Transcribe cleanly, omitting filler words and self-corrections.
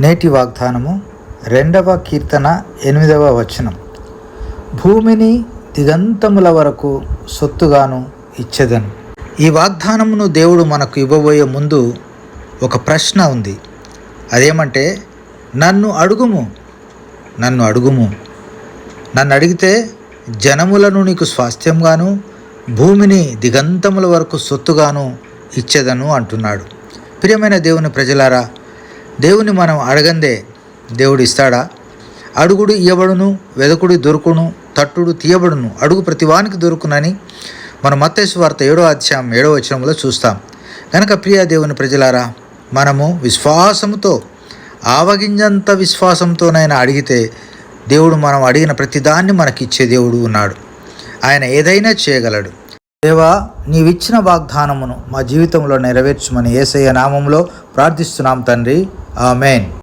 నేటి వాగ్దానము 2వ కీర్తన 8వ వచనం. భూమిని దిగంతముల వరకు సొత్తుగాను ఇచ్చెదను. ఈ వాగ్దానమును దేవుడు మనకు ఇవ్వబోయే ముందు ఒక ప్రశ్న ఉంది. అదేమంటే, నన్ను అడుగుము, నన్ను అడిగితే జనములను నీకు స్వాస్థ్యంగాను భూమిని దిగంతముల వరకు సొత్తుగాను ఇచ్చెదను అంటున్నాడు. ప్రియమైన దేవుని ప్రజలారా, దేవుని మనం అడగందే దేవుడు ఇస్తాడా? అడుగుడు ఇయ్యబడును, వెదకుడు దొరుకును, తట్టుడు తీయబడును, అడుగు ప్రతివానికి దొరుకునని మనం మత్తయి సువార్త 7వ అధ్యాయం 7వ వచనంలో చూస్తాం. కనుక ప్రియ దేవుని ప్రజలారా, మనము విశ్వాసముతో, ఆవగింజంత విశ్వాసంతోనైనా అడిగితే దేవుడు మనం అడిగిన ప్రతిదాన్ని మనకిచ్చే దేవుడు ఉన్నాడు. ఆయన ఏదైనా చేయగలడు. దేవా, నీవిచ్చిన వాగ్దానమును మా జీవితంలో నెరవేర్చుమని యేసయ్య నామములో ప్రార్థిస్తున్నాం తండ్రి. ఆమేన్.